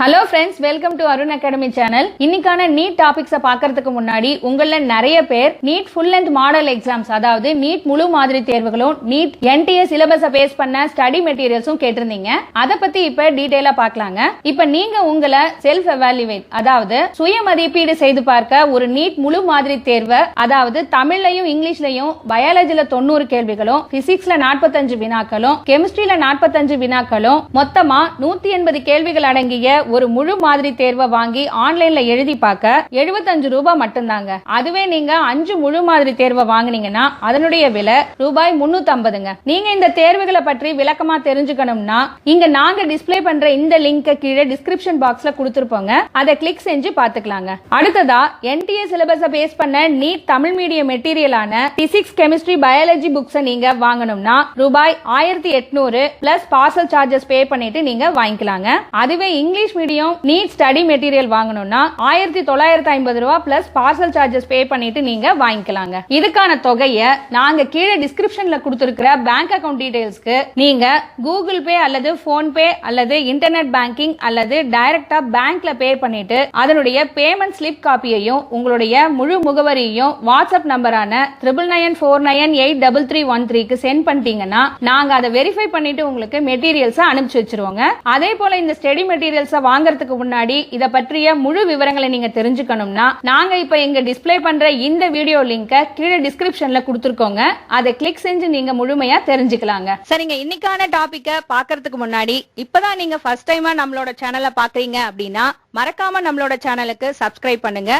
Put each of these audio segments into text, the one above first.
Hello friends, welcome to Arun academy channel. இன்னைக்கான NEET டாபிக்ஸை பார்க்கறதுக்கு முன்னாடி உங்கள நிறைய பேர் NEET full length model exams, அதாவது நீட் முழு மாதிரி தேர்வுகளும் நீட் என்டிஏ சிலபஸை பேஸ் பண்ண ஸ்டடி மெட்டீரியல்ஸும் கேட்டிருந்தீங்க. அதை பத்தி இப்ப டீடைலா பார்க்கலாங்க. இப்ப நீங்க உங்களை செல்ஃப் எவாலுவேட், அதாவது சுய மதிப்பீடு செய்து பார்க்க ஒரு நீட் முழு மாதிரி தேர்வை, அதாவது தமிழ்லையும் இங்கிலீஷ்லயும் பயாலஜில 90 கேள்விகளும், பிசிக்ஸ்ல 45 வினாக்களும், கெமிஸ்ட்ரியில 45 வினாக்களும், மொத்தமா 180 கேள்விகள் அடங்கிய ஒரு முழு மாதிரி தேர்வை வாங்கி ஆன்லைன்ல எழுதி பார்க்க 75 ரூபாய் மட்டும்தாங்க. அதுவே நீங்க 5 முழு மாதிரி தேர்வை வாங்கினீங்கன்னா அதனுடைய விலை ரூபாய் 350ங்க. நீங்க இந்த தேர்வுகளை பற்றி விளக்கமா தெரிஞ்சுக்கணும்னா இங்க நாங்க டிஸ்ப்ளே பண்ற இந்த லிங்கை கீழே டிஸ்கிரிப்ஷன் பாக்ஸ்ல கொடுத்திருப்போங்க. அதை கிளிக் செஞ்சு பாத்துக்கலாங்க. அடுத்ததா என்டிஏ சிலபஸை பேஸ் பண்ண நீட் தமிழ் மீடியம் மெட்டீரியலான பிசிக்ஸ், கெமிஸ்ட்ரி, பயாலஜி புக்ஸை நீங்க வாங்கணும்னா ரூபாய் 1800 பிளஸ் பார்சல் சார்ஜஸ் பே பண்ணிட்டு நீங்க வாங்கிக்கலாங்க. அதுவே English medium NEET study material வாங்கணும்னா 1950 ரூபாய் பிளஸ் பார்சல் சார்ஜஸ் பே பண்ணிட்டு நீங்க வாங்கிக்கலாங்க. இதுக்கான தொகையை நாங்க கீழே டிஸ்கிரிப்ஷன்ல கொடுத்திருக்கிற பேங்க் அக்கவுண்ட் டீடைல்ஸ்க்கு நீங்க கூகுள் பே அல்லது போன் பே அல்லது இன்டர்நெட் பேங்கிங் அல்லது டைரக்டா பேங்க்ல பே பண்ணிட்டு அதனுடைய பேமெண்ட் ஸ்லிப் காப்பியையும் உங்களுடைய முழு முகவரியையும் வாட்ஸ்அப் நம்பரான 9994983313க்கு சென்ட் பண்ணிட்டீங்கன்னா நாங்க அதை வெரிஃபை பண்ணிட்டு உங்களுக்கு மெட்டீரியல்ஸ் அனுப்பிச்சு வச்சிருவோங்க. அதே போல இந்த ஸ்டடி மெட்டீரியல்ஸ் வாங்கறதுக்கு முன்னாடி இத பற்றிய முழு விவரங்களை நீங்க தெரிஞ்சுக்கணும்னா நாங்க இப்ப இங்க டிஸ்ப்ளே பண்ற இந்த வீடியோ லிங்கை கீழே டிஸ்கிரிப்ஷன்ல கொடுத்திருக்கோங்க. அதை கிளிக் செஞ்சு நீங்க முழுமையா தெரிஞ்சுக்கலாங்க. சரிங்க, இன்னைக்கான டாபிக்க பாக்குறதுக்கு முன்னாடி இப்பதான் நீங்க ஃபர்ஸ்ட் டைமா நம்மளோட சேனலை பாக்குறீங்க அப்படின்னா மறக்காம நம்மளோட சேனலுக்கு சப்ஸ்கிரைப் பண்ணுங்க.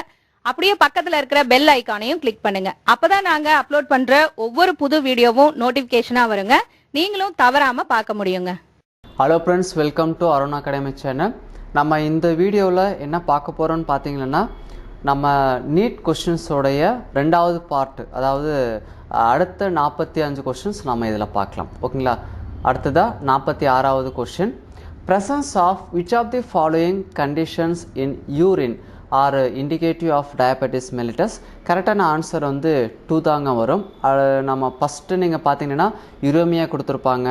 அப்படியே பக்கத்துல இருக்கிற பெல் ஐகானையும் கிளிக் பண்ணுங்க. அப்பதான் நாங்க அப்லோட் பண்ற ஒவ்வொரு புது வீடியோவும் நோட்டிபிகேஷனா வருங்க. நீங்களும் தவறாம பார்க்க முடியுங்க. Hello friends, welcome to Arun academy channel. நம்ம இந்த வீடியோவில் என்ன பார்க்க போகிறோம்னு பார்த்தீங்கன்னா, நம்ம நீட் கொஷின்ஸோடைய 2வது பார்ட், அதாவது அடுத்த 45 கொஷின்ஸ் நம்ம இதில் பார்க்கலாம். ஓகேங்களா? அடுத்ததாக 46வது question, presence of which of the following conditions in urine are indicative of diabetes mellitus. கரெக்டான ஆன்சர் வந்து 2 தாங்க வரும். நம்ம ஃபஸ்ட்டு நீங்கள் பார்த்தீங்கன்னா யுரேமியா கொடுத்துருப்பாங்க.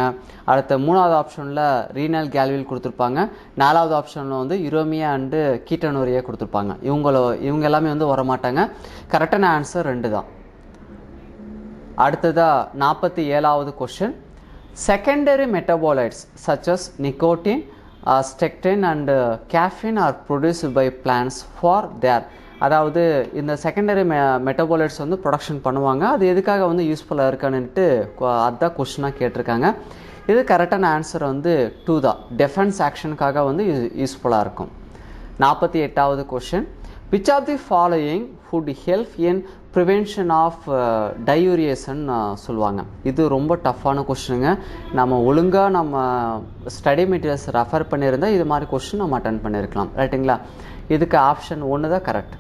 அடுத்த 3வது ஆப்ஷனில் ரீனல் கேல்வில் கொடுத்துருப்பாங்க. 4வது ஆப்ஷனில் வந்து யுரேமியா அண்டு கீட்டனூரியா கொடுத்துருப்பாங்க. இவங்க எல்லாமே வந்து வரமாட்டாங்க. கரெக்டான ஆன்சர் 2 தான். அடுத்ததாக 47வது question, secondary metabolites such as nicotine, strychnine and caffeine are produced by plants for their. அதாவது இந்த செகண்டரி மெட்டபாலைட்ஸ் வந்து ப்ரொடக்ஷன் பண்ணுவாங்க. அது எதுக்காக வந்து யூஸ்ஃபுல்லாக இருக்கானுன்ட்டு அதுதான் கொஸ்டினாக கேட்டிருக்காங்க. இது கரெக்டான ஆன்சர் வந்து 2 தான். டிஃபென்ஸ் ஆக்ஷனுக்காக வந்து யூஸ்ஃபுல்லாக இருக்கும். 48வது question, which of the following would help in prevention of டயூரியேஷன்னு சொல்லுவாங்க. இது ரொம்ப டஃப்பான கொஸ்டினுங்க. நம்ம ஒழுங்காக நம்ம ஸ்டடி மெட்டீரியல்ஸ் ரெஃபர் பண்ணியிருந்தால் இது மாதிரி கொஸ்டின் நம்ம அட்டன் பண்ணியிருக்கலாம். ரைட்டுங்களா? இதுக்கு ஆப்ஷன் 1 தான் கரெக்ட்.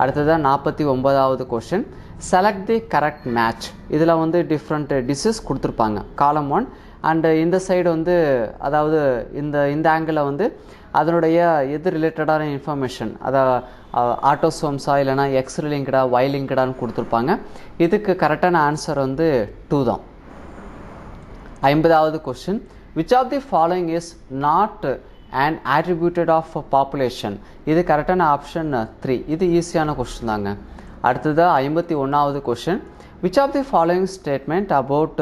அடுத்ததான் 49வது question, select the correct match. இதில் வந்து டிஃப்ரெண்ட் டிஷ்ஷஸ் கொடுத்துருப்பாங்க. காலம் 1 அண்டு இந்த சைடு வந்து, அதாவது இந்த ஆங்கிளில் வந்து அதனுடைய எது ரிலேட்டடான இன்ஃபர்மேஷன், அதை ஆட்டோசோம்ஸா இல்லைனா எக்ஸ் லிங்க்டா ஒய் லிங்க்டான்னு கொடுத்துருப்பாங்க. இதுக்கு கரெக்டான ஆன்சர் வந்து 2 தான். 50வது question, which of the following is not and attributed of population. இது கரெக்டான ஆப்ஷன் 3. இது ஈஸியான கொஸ்டின் தாங்க. அடுத்தது 51வது question, which of the following statement about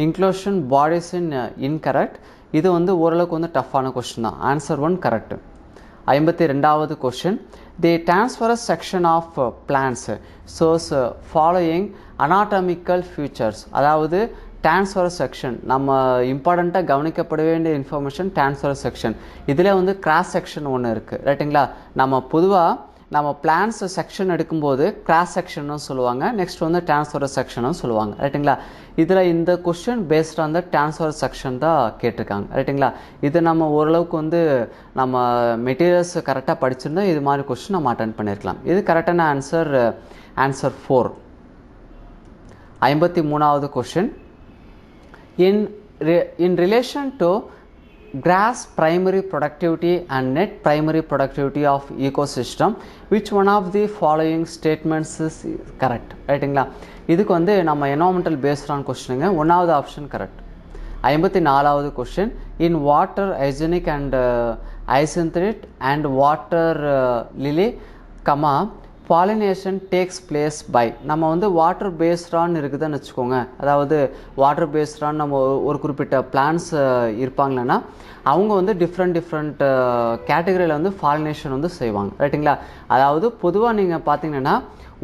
inclusion bodies in incorrect. இது வந்து ஓரளவுக்கு வந்து டஃப்பான கொஸ்டின் தான். Answer 1 correct. 52வது question, the transverse section of plants shows following anatomical features. அதாவது டிரான்ஸ்ஃபரஸ் செக்ஷன் நம்ம இம்பார்ட்டண்ட்டாக கவனிக்கப்பட வேண்டிய இன்ஃபர்மேஷன் டிரான்ஸ்ஃபரஸ் செக்ஷன். இதில் வந்து கிராஸ் செக்ஷன் ஒன்று இருக்குது. ரைட்டுங்களா? நம்ம பொதுவாக நம்ம பிளான்ஸ் செக்ஷன் எடுக்கும்போது கிராஸ் செக்ஷன்னு சொல்லுவாங்க, நெக்ஸ்ட் வந்து டிரான்ஸ்ஃபரஸ் செக்ஷனும் சொல்லுவாங்க. ரைட்டுங்களா? இதில் இந்த question based on the transverse section தான் கேட்டிருக்காங்க. ரைட்டுங்களா? இது நம்ம ஓரளவுக்கு வந்து நம்ம மெட்டீரியல்ஸ் கரெக்டாக படிச்சிருந்தா இது மாதிரி கொஸ்டின் நம்ம அட்டன் பண்ணியிருக்கலாம். இது கரெக்டான ஆன்சர் 4. 53வது question, in relation to gross primary productivity and net primary productivity of ecosystem, which one of the following statements is correct? ரைட்டுங்களா? இதுக்கு வந்து நம்ம என்வாரன்மெண்டல் பேஸ்டான கொஸ்டினுங்க. 1வது ஆப்ஷன் கரெக்ட். 54வது question, in water hyacinth and ஐசென்த்ரிட் and water lily comma pollination takes place by. நம்ம வந்து வாட்டர் பேஸ்டான்னு இருக்குதுன்னு வச்சுக்கோங்க. அதாவது வாட்டர் பேஸ்டான்னு நம்ம ஒரு குறிப்பிட்ட பிளான்ஸ் இருப்பாங்களேன்னா அவங்க வந்து டிஃப்ரெண்ட் கேட்டகரியில் வந்து பாலினேஷன் வந்து செய்வாங்க. ரைட்டுங்களா? அதாவது பொதுவாக நீங்கள் பார்த்தீங்கன்னா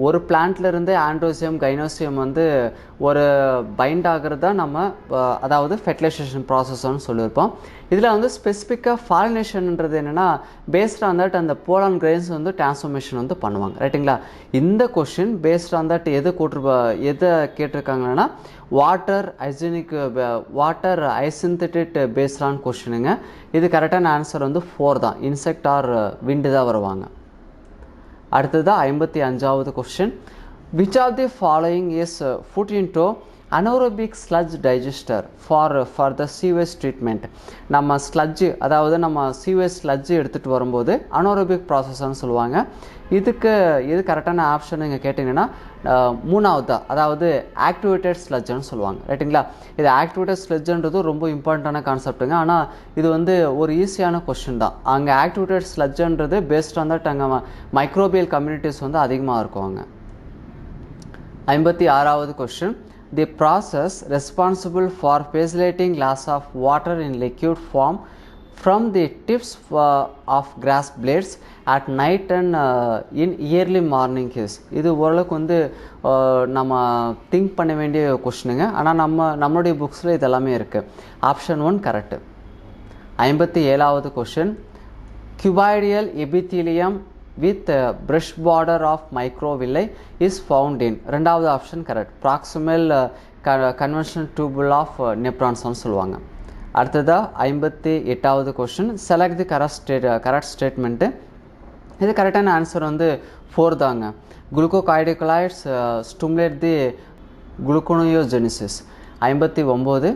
ஒரு பிளான்ட்லேருந்து ஆண்ட்ரோசியம் கைனோசியம் வந்து ஒரு பைண்ட் ஆகிறது தான் நம்ம அதாவது ஃபெர்டிலைசேஷன் ப்ராசஸ்ன்னு சொல்லியிருப்போம். இதில் வந்து ஸ்பெசிஃபிக்காக பாலினேஷன்ன்றது என்னென்னா பேஸ்ட் ஆன் தட் அந்த போலான் கிரெயின்ஸ் வந்து டிரான்ஸ்ஃபர்மேஷன் வந்து பண்ணுவாங்க. ரைட்டுங்களா? இந்த கொஷின் பேஸ்ட் ஆன் தட் எதை கேட்டிருக்காங்கன்னா வாட்டர் ஐசிந்தட்டிட் பேஸ்டான் கொஷினுங்க. இது கரெக்டான ஆன்சர் வந்து 4 தான். இன்செக்ட் ஆர் விண்டு தான் வருவாங்க. அடுத்தது 55வது question. Which of the following is put into anaerobic sludge digester for the sewage treatment. நம்ம ஸ்லட்ஜு அதாவது நம்ம சீவேஜ் ஸ்லட்ஜு எடுத்துகிட்டு வரும்போது அனோரோபிக் ப்ராசஸ்ன்னு சொல்லுவாங்க. இதுக்கு இது கரெக்டான ஆப்ஷன் நீங்கள் கேட்டிங்கன்னா 3வது தான். அதாவது ஆக்டிவேட்டட் ஸ்லட்ஜுன்னு சொல்லுவாங்க. ரைட்டுங்களா? இது ஆக்டிவேட்டட் ஸ்லட்ஜுன்றது ரொம்ப இம்பார்ட்டண்டான கான்செப்ட்டுங்க. ஆனால் இது வந்து ஒரு ஈஸியான கொஸ்டின் தான். அங்கே ஆக்டிவேட்டட் ஸ்லட்ஜுன்றது பேஸ்ட் ஆன் தட் அங்கே மைக்ரோபியல் கம்யூனிட்டிஸ் வந்து அதிகமாக இருக்குவாங்க. 56வது question. The process responsible for facilitating loss of water in liquid form from the tips of grass blades at night and in early morning is. இது ஓரளவுக்கு வந்து நம்ம think பண்ண வேண்டிய கொஸ்டினுங்க. ஆனால் நம்மளுடைய புக்ஸில் இது எல்லாமே இருக்குது. Option 1 correct. 57வது question. cuboidal epithelium with brush border of microvilli is found in. ரெண்டாவது option correct. proximal conventional tubule of nephrons சொல்லுவாங்க. அடுத்ததா 58வது question. Select the correct statement. இது கரெக்டான ஆன்சர் வந்து 4 தாங்க. Glucocorticoids stimulate the gluconeogenesis. 59.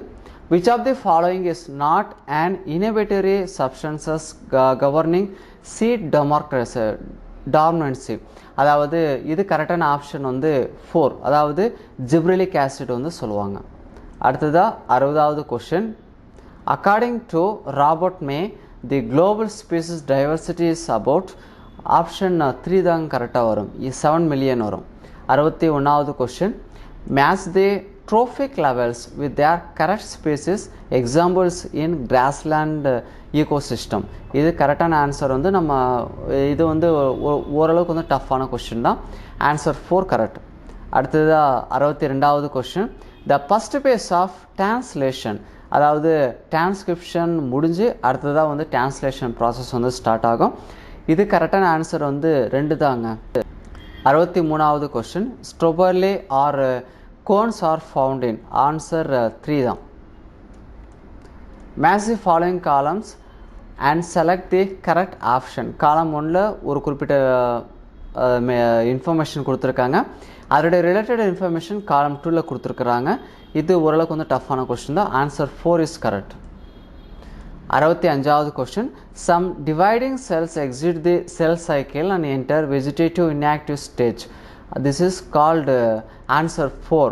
Which of the following is not an inhibitory substances governing seed dormancy? அதாவது இது கரெக்டான ஆப்ஷன் வந்து 4. அதாவது ஜிப்ரிலிக் ஆசிட் வந்து சொல்லுவாங்க. அடுத்ததா 60வது question. According to Robert May the global species diversity is about. Option 3 தான் கரெக்டாக வரும். 7 மில்லியன் வரும். 61வது question. Match the trophic levels with their correct species examples in grassland ecosystem. இது கரெக்டான ஆன்சர் வந்து நம்ம இது வந்து ஓரளவுக்கு வந்து டஃப்பான கொஸ்டின் தான். Answer 4 correct. அடுத்ததா 62வது question. The first phase of translation அதாவது டிரான்ஸ்கிரிப்ஷன் முடிஞ்சு அடுத்ததாக வந்து டிரான்ஸ்லேஷன் ப்ராசஸ் வந்து ஸ்டார்ட் ஆகும். இது கரெக்டான ஆன்சர் வந்து 2 தாங்க. 63வது question. Strawberry are cones are found in. Answer 3 தான். Match the following columns and select the correct option. காலம் 1ல ஒரு குறிப்பிட்ட இன்ஃபர்மேஷன் கொடுத்துருக்காங்க. அதோடைய ரிலேட்டட் இன்ஃபர்மேஷன் காலம் 2ல கொடுத்துருக்குறாங்க. இது ஓரளவுக்கு வந்து டஃப்பான கொஸ்டின் தான். Answer 4 is correct. 65வது question. Some dividing cells exit the cell cycle and enter vegetative inactive stage. This is called answer 4.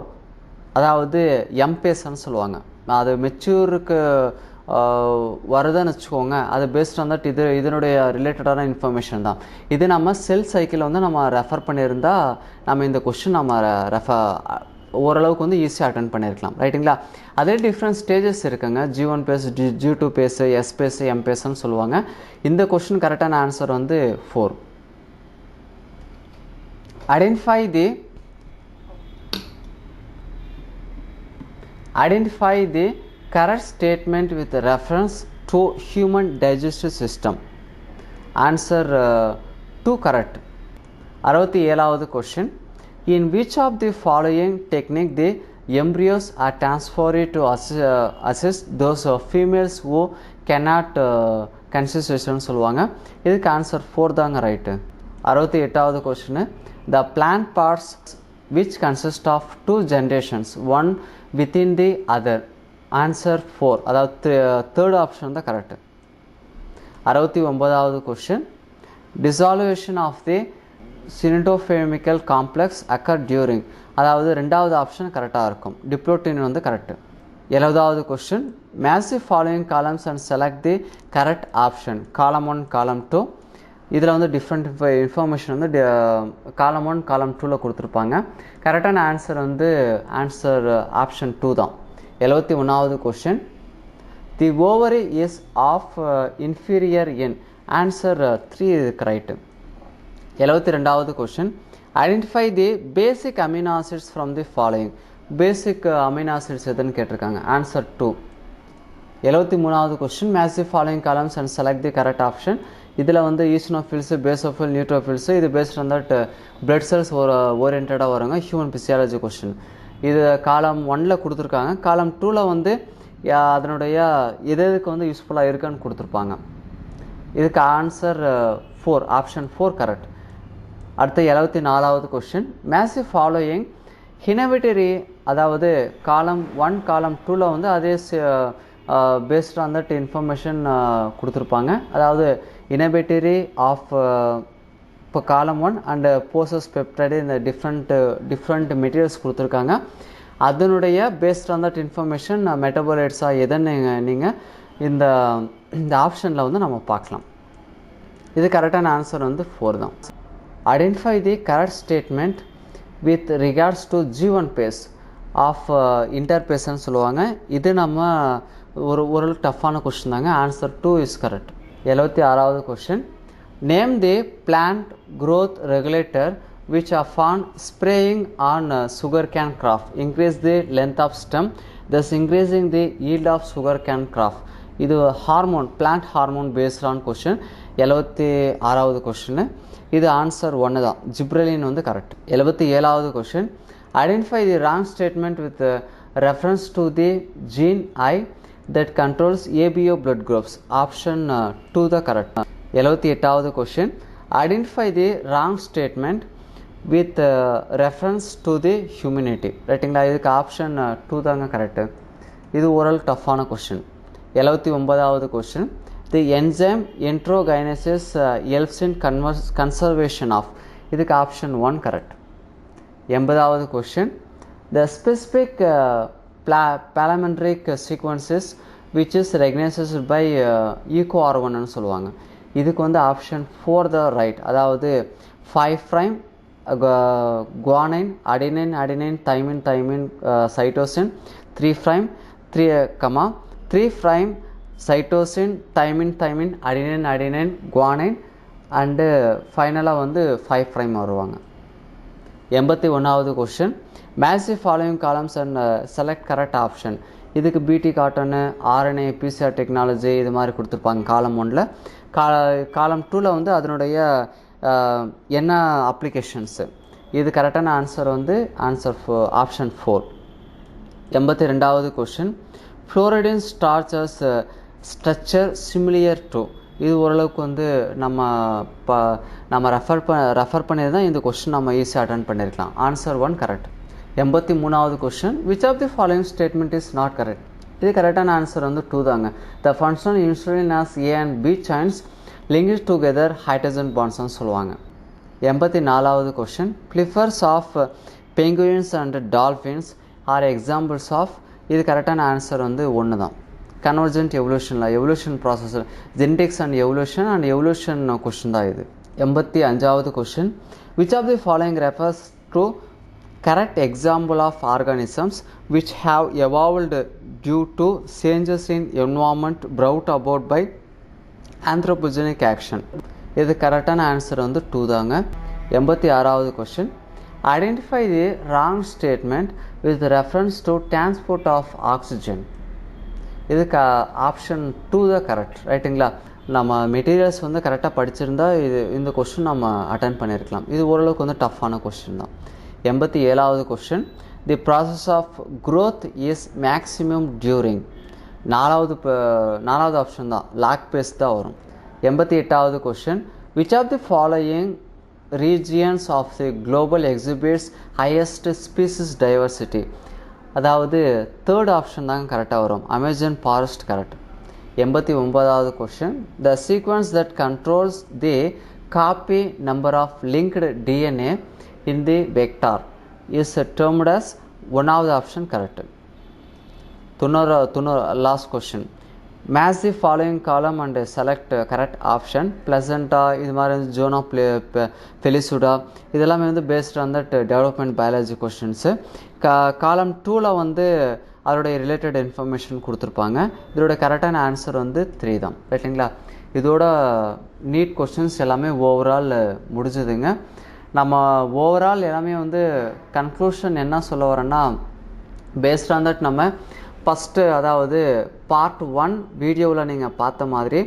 அதாவது எம்பேஸ்ன்னு சொல்லுவாங்க. அது மெச்சூருக்கு வருதுன்னு வச்சுக்கோங்க. அது பேஸ்ட் ஆன் தட் இதனுடைய ரிலேட்டடான இன்ஃபர்மேஷன் தான். இது நம்ம செல் சைக்கிளை வந்து நம்ம ரெஃபர் பண்ணியிருந்தால் நம்ம இந்த கொஸ்டின் நம்ம ஓரளவுக்கு வந்து ஈஸியாக அட்டென்ட் பண்ணியிருக்கலாம். ரைட்டுங்களா? அதே டிஃப்ரெண்ட் ஸ்டேஜஸ் இருக்குங்க. G1 phase, G2 phase, S phase, M பேஸ்ன்னு சொல்லுவாங்க. இந்த கொஸ்டின் கரெக்டான ஆன்சர் வந்து 4. Identify the correct statement with reference to human digestive system. Answer 2 correct. 67வது question. In which of the following technique the embryos are transferred to assist those females who cannot conceive சொல்லுவாங்க. இதுக்கு answer 4 தாங்க right. 68வது question. The plant parts which consist of 2 generations, one within the other. Answer 4. அதாவது third option தான் correct. 69வது question. Dissolution of the synetophemical complex occur during. அதாவது 2வது option கரெக்டாக இருக்கும். டிப்ளோட்டின் வந்து correct. 70வது question. match the following columns and select the correct option. Column 1, column 2. இதில் வந்து different information வந்து காலம் 1 காலம் 2ல் கொடுத்துருப்பாங்க. கரெக்டான ஆன்சர் வந்து ஆன்சர் ஆப்ஷன் 2 தான். 71வது question. The ovary is half inferior in. Answer 3 இதுக்கு ரைட்டு. 72வது question. Identify the basic amino acids from the following. Basic amino acids எதுன்னு கேட்டிருக்காங்க. ஆன்சர் 2. 73வது question. Match the following columns and select the correct option. இதில் வந்து eosinophils, basophil, neutrophils, இது based on that blood cells ஓரியன்டாக வருங்க. Human physiology question. இது column 1ல் கொடுத்துருக்காங்க. காலம் 2ல் வந்து அதனுடைய எதுக்கு வந்து யூஸ்ஃபுல்லாக இருக்குன்னு கொடுத்துருப்பாங்க. இதுக்கு ஆன்சர் 4, ஆப்ஷன் 4 கரெக்ட். அடுத்து 74வது கொஸ்டின். மேட்ச் தி ஃபாலோயிங் இனோவேட்டரி, அதாவது காலம் 1 காலம் 2ல் வந்து அதே பேஸ்ட் ஆன் தட் இன்ஃபர்மேஷன் கொடுத்துருப்பாங்க. அதாவது இனோவேட்டரி ஆஃப் இப்போ காலம் 1 அண்ட் போசஸ் பெப்டைடு இந்த டிஃப்ரெண்ட் மெட்டீரியல்ஸ் கொடுத்துருக்காங்க. அதனுடைய பேஸ்ட் ஆன் தட் இன்ஃபர்மேஷன் மெட்டபாலைட்ஸாக எதுன்னு நீங்கள் இந்த ஆப்ஷனில் வந்து நம்ம பார்க்கலாம். இது கரெக்டான ஆன்சர் வந்து 4 தான். Identify the correct statement with regards to G1 phase of இன்டர்பேஸ்ன்னு சொல்லுவாங்க. இது நம்ம ஒரு டஃப்பான கொஸ்டின் தாங்க. Answer 2 is correct. 76வது question. Name the plant growth regulator which are found spraying on sugarcane crop increase the length of stem thus increasing the yield of sugarcane crop. இது hormone, plant hormone based on question. 76வது question. இது answer 1 தான். Gibberellin வந்து correct. 77வது question. Identify the wrong statement with reference to the gene I that controls ABO blood groups. Option 2 the correct. 78வது question. Identify the wrong statement with reference to the humanity. ரைட்டுங்களா? இதுக்கு option 2 தாங்க correct. இது ஓரல் டஃப்பான question. 79வது question. The enzyme enterokinase helps in conservation of. இதுக்கு option 1 correct. 80வது question. The specific palindromic sequences which is recognized by EcoR1 ன்னு சொல்லுவாங்க. இதுக்கு வந்து ஆப்ஷன் 4 த ரைட். அதாவது 5' guanine, adenine, thymine, cytosine, 3' 3' cytosine, thymine, adenine, guanine and ஃபைனலாக வந்து 5' வருவாங்க. 81வது question. Match the following columns and select correct option. இதுக்கு BT cotton, RNA, PCR technology இது மாதிரி கொடுத்துருப்பாங்க காலம் 1ல். காலம் 2ல் வந்து அதனுடைய என்ன அப்ளிகேஷன்ஸு. இது கரெக்டான ஆன்சர் வந்து ஆன்சர் ஆப்ஷன் 4. 82வது question. Floridean starches structure similar to. இது ஓரளவுக்கு வந்து நம்ம ரெஃபர் பண்ணி தான் இந்த கொஸ்டின் நம்ம ஈஸியாக அட்டன் பண்ணியிருக்கலாம். Answer 1 correct. 83வது question. Which of the following statement is not correct. இது கரெக்டான ஆன்சர் வந்து 2 தாங்க. The functional insulin has A and B chains linked together hydrogen bondsன்னு சொல்லுவாங்க. 84வது question. Flippers of penguins and dolphins are examples of. இது கரெக்டான ஆன்சர் வந்து 1 தான். Convergent evolution process, genetics and evolution question தான் இது. 85வது question. Which of the following refers to correct example of organisms which have evolved due to changes in environment brought about by anthropogenic action. இது கரெக்டான answer வந்து 2 தாங்க. 86வது question. Identify the wrong statement with reference to transport of oxygen. இதுக்கு option 2 தான் correct. ரைட்டுங்களா? நம்ம materials வந்து கரெக்டாக படிச்சிருந்தா இந்த கொஸ்டின் நம்ம அட்டன் பண்ணியிருக்கலாம். இது ஓரளவுக்கு வந்து டஃப்பான கொஸ்டின் தான். 87வது question. The process of growth is maximum during. 4வது ஆப்ஷன் தான், லாக் பேஸ் தான் வரும். 88வது question. Which of the following regions of the global exhibits highest species diversity. அதாவது 3rd ஆப்ஷன் தாங்க கரெக்டாக வரும். Amazon forest correct. 89வது question. The sequence that controls the copy number of linked DNA in the vector is termed as 1வது option correct. Last question match the following காலம் and select correct option. Placenta இது மாதிரி ஜோனா ஃபெலிசுடா இதெல்லாமே வந்து paste on that development biology questions. காலம் 2ல் வந்து அதோடைய ரிலேட்டட் இன்ஃபர்மேஷன் கொடுத்துருப்பாங்க. இதோட கரெக்டான ஆன்சர் வந்து 3 தான். ரைட்டுங்களா? இதோட நீட் கொஷின்ஸ் எல்லாமே ஓவரால் முடிஞ்சதுங்க. நம்ம ஓவரால் எல்லாமே வந்து கன்க்ளூஷன் என்ன சொல்ல வரேன்னா, பேஸ்ட் ஆன் தட் நம்ம ஃபஸ்ட்டு அதாவது பார்ட் 1 வீடியோவில் நீங்கள் பார்த்த மாதிரி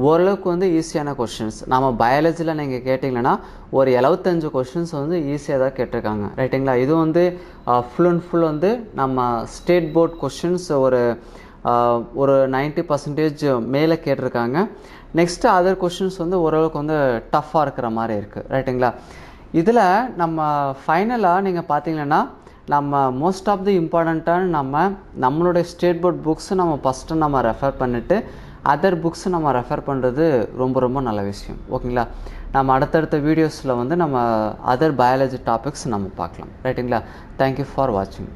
ஓரளவுக்கு வந்து ஈஸியான கொஷின்ஸ் நம்ம பயாலஜியில் நீங்கள் கேட்டிங்கன்னா ஒரு 75 கொஷின்ஸ் வந்து ஈஸியாக தான் கேட்டிருக்காங்க. ரைட்டுங்களா? இது வந்து ஃபுல் அண்ட் ஃபுல் வந்து நம்ம ஸ்டேட் போர்ட் கொஷின்ஸ் ஒரு 90% மேலே கேட்டிருக்காங்க. நெக்ஸ்ட்டு அதர் கொஷின்ஸ் வந்து ஓரளவுக்கு வந்து டஃப்பாக இருக்கிற மாதிரி இருக்குது. ரைட்டுங்களா? இதில் நம்ம ஃபைனலாக நீங்கள் பார்த்தீங்கன்னா நம்ம மோஸ்ட் ஆஃப் தி இம்பார்ட்டண்ட்டான நம்மளுடைய ஸ்டேட் போர்ட் புக்ஸு நம்ம ஃபஸ்ட்டு நம்ம ரெஃபர் பண்ணிவிட்டு அதர் புக்ஸு நம்ம ரெஃபர் பண்ணுறது ரொம்ப ரொம்ப நல்ல விஷயம். ஓகேங்களா? நம்ம அடுத்தடுத்த வீடியோஸில் வந்து நம்ம அதர் பயாலஜி டாபிக்ஸ் நம்ம பார்க்கலாம். ரைட்டுங்களா? தேங்க்யூ ஃபார் வாட்சிங்.